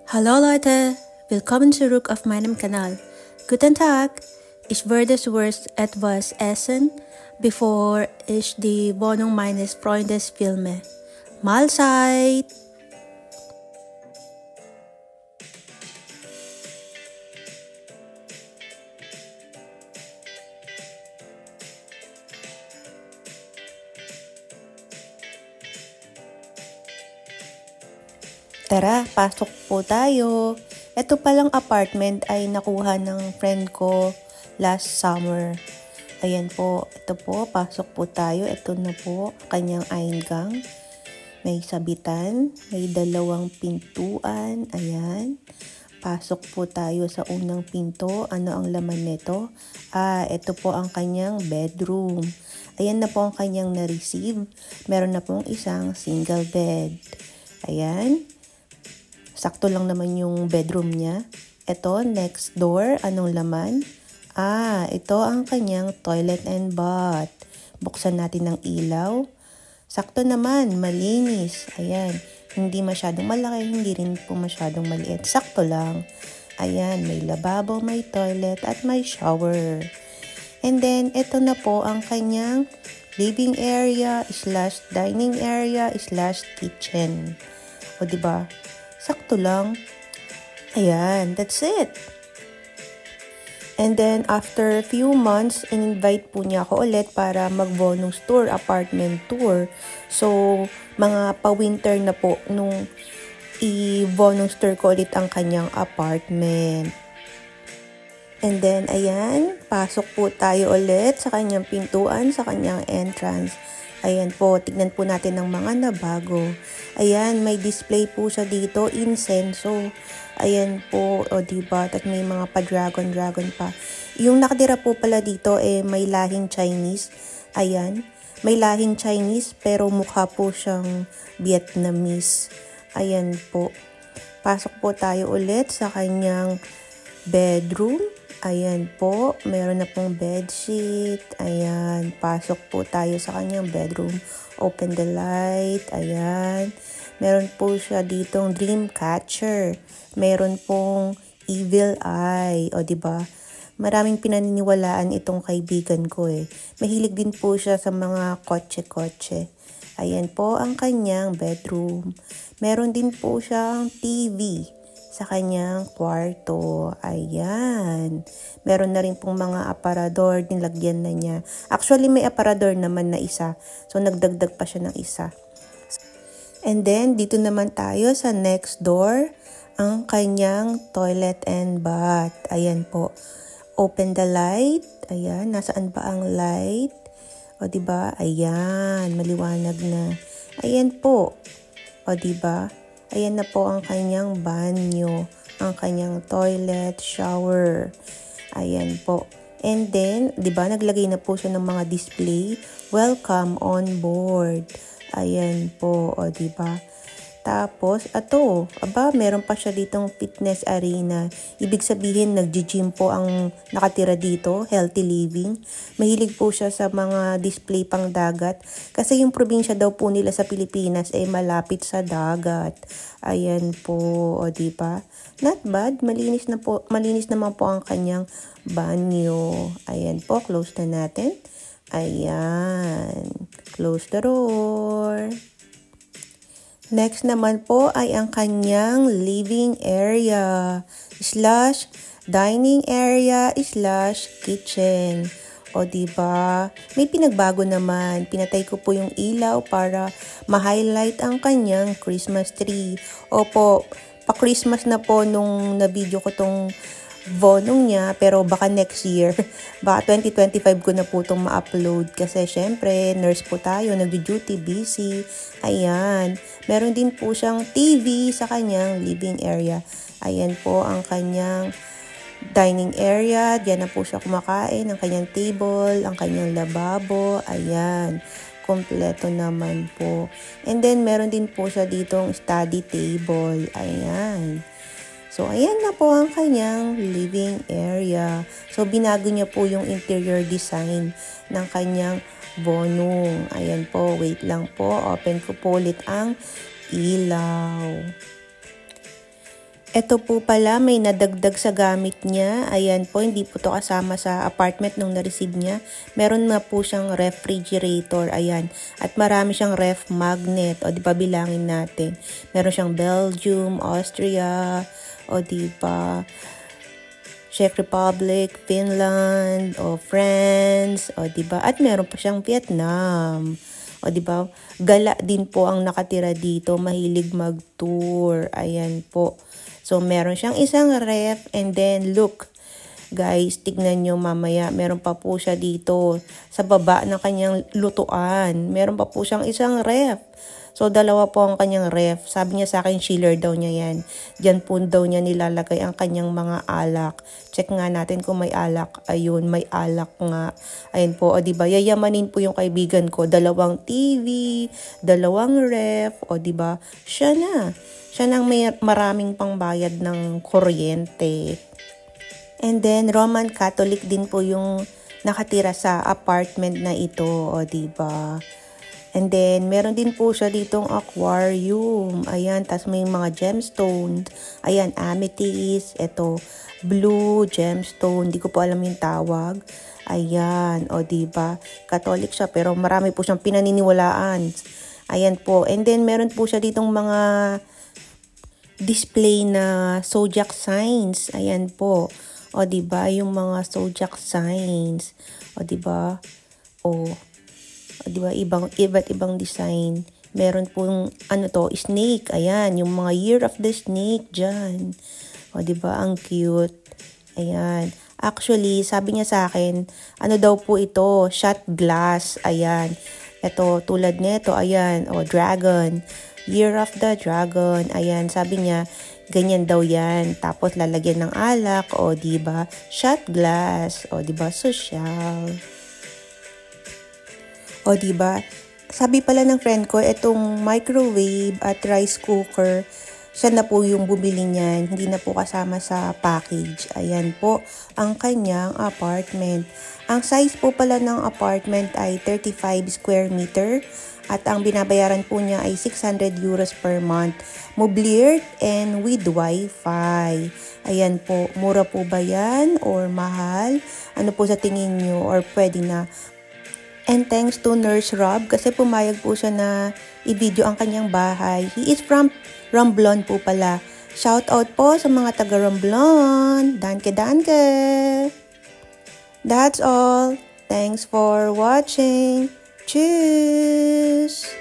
Hallo Leute, willkommen zurück auf meinem Kanal. Guten Tag, ich würde zuerst etwas essen, bevor ich die Wohnung meines Freundes filme. Mahlzeit! Tara, pasok po tayo. Ito palang apartment ay nakuha ng friend ko last summer. Ayan po, ito po, pasok po tayo. Ito na po, kanyang eingang. May sabitan, may dalawang pintuan. Ayan. Pasok po tayo sa unang pinto. Ano ang laman nito? Ito po ang kanyang bedroom. Ayan na po ang kanyang na-receive. Meron na pong isang single bed. Ayan. Sakto lang naman yung bedroom niya. Ito, next door. Anong laman? Ito ang kanyang toilet and bath. Buksan natin ng ilaw. Sakto naman, malinis. Ayan, hindi masyadong malaki, hindi rin po masyadong maliit. Sakto lang. Ayan, may lababo, may toilet, at may shower. And then, ito na po ang kanyang living area / dining area / kitchen. O, diba? Sakto lang. Ayan, that's it. And then, after a few months, in-invite po niya ako ulit para mag-bonus tour, apartment tour. So, mga pa-winter na po nung i-bonus tour ko ulit ang kanyang apartment. And then, ayan, pasok po tayo ulit sa kanyang pintuan, sa kanyang entrance. Ayan po, tignan po natin ng mga nabago. Ayan, may display po siya dito, insenso. Ayan po, o diba, at may mga pa-dragon pa. Yung nakatira po pala dito, may lahing Chinese. Ayan, may lahing Chinese, pero mukha po siyang Vietnamese. Ayan po. Pasok po tayo ulit sa kanyang bedroom. Ayan po, meron na pong bedsheet. Ayan, pasok po tayo sa kanyang bedroom. Open the light. Ayan, meron po siya ditong dream catcher. Meron pong evil eye. O diba? Maraming pinaniniwalaan itong kaibigan ko Mahilig din po siya sa mga kotse-kotse. Ayan po ang kanyang bedroom. Meron din po siyang TV sa kanyang kwarto. Ayan. Meron na rin pong mga aparador, nilagyan na niya. Actually, may aparador naman na isa. So, nagdagdag pa siya ng isa. And then, dito naman tayo sa next door, ang kanyang toilet and bath. Ayan po. Open the light. Ayan. Nasaan ba ang light? O, diba? Ayan. Maliwanag na. Ayan po. O, diba? Ayan na po ang kanyang banyo, ang kanyang toilet, shower. Ayan po. And then, di ba, naglagay na po siya ng mga display. Welcome on board. Ayan po, o di ba? Tapos, meron pa siya ditong fitness arena. Ibig sabihin, nag-gym po ang nakatira dito, healthy living. Mahilig po siya sa mga display pang dagat. Kasi yung probinsya daw po nila sa Pilipinas ay malapit sa dagat. Ayan po, o diba? Not bad, malinis naman po ang kanyang banyo. Ayan po, close na natin. Ayan, close the door. Next naman po ay ang kanyang living area / dining area / kitchen. O diba, may pinagbago naman. Pinatay ko po yung ilaw para ma-highlight ang kanyang Christmas tree. Opo, pa-Christmas na po nung na-video ko tong vonong niya, pero baka next year, baka 2025 ko na po itong ma-upload kasi syempre, nurse po tayo, nag-duty, busy. Ayan, meron din po siyang TV sa kanyang living area. Ayan po ang kanyang dining area, diyan na po siya kumakain, ang kanyang table, ang kanyang lababo. Ayan, kompleto naman po. And then, meron din po siya ditong study table. Ayan. So, ayan na po ang kanyang living area. So, binago niya po yung interior design ng kanyang bonong. Ayan po, wait lang po. Open ko po ulit ang ilaw. Ito po pala, may nadagdag sa gamit niya. Ayan po, hindi po to kasama sa apartment nung na-receive niya. Meron na po siyang refrigerator. Ayan. At marami siyang ref magnet. O, di ba bilangin natin. Meron siyang Belgium, Austria, o di ba Czech Republic, Finland, o France, o di ba? At meron pa siyang Vietnam. O di ba? Gala din po ang nakatira dito, mahilig mag-tour. Ayan po. So meron siyang isang ref and then look. Guys, tignan nyo mamaya, meron pa po siya dito sa baba ng kanyang lutuan. Meron pa po siyang isang ref. So, dalawa po ang kanyang ref. Sabi niya sa akin, chiller daw niya yan. Diyan po daw niya nilalagay ang kanyang mga alak. Check nga natin kung may alak. Ayun, may alak nga. Ayun po, o diba, yayamanin po yung kaibigan ko. 2 TV, 2 ref, o diba, siya na. Siya nang may maraming pangbayad ng kuryente. And then, Roman Catholic din po yung nakatira sa apartment na ito, o diba? And then, meron din po siya ditong aquarium. Ayan, tas may mga gemstone. Ayan, amethyst. Ito, blue gemstone. Di ko po alam yung tawag. Ayan, o diba? Catholic siya, pero marami po siyang pinaniniwalaan. Ayan po. And then, meron po siya ditong mga display na zodiac signs. Ayan po. O diba, yung mga zodiac signs. O diba? O diba, iba't ibang design. Meron pong, snake. Ayan, yung mga year of the snake dyan. O, diba, ang cute. Ayan. Actually, sabi niya sa akin, daw po ito, shot glass. Ayan. Ito, tulad nito, ayan. O, dragon. Year of the dragon. Ayan, sabi niya, ganyan daw yan. Tapos, lalagyan ng alak. O, diba, shot glass. O, diba, social. O, diba? Sabi pala ng friend ko, itong microwave at rice cooker, siya na po yung bumili niyan. Hindi na po kasama sa package. Ayan po ang kanyang apartment. Ang size po pala ng apartment ay 35 square meter. At ang binabayaran po niya ay 600 euros per month. Mobiliered and with wifi. Ayan po, mura po ba yan or mahal? Ano po sa tingin nyo or pwede na? And thanks to Nurse Rob kasi pumayag po siya na i-video ang kanyang bahay. He is from Romblon po pala. Shout out po sa mga taga Romblon. Danke, danke. That's all. Thanks for watching. Tschüss.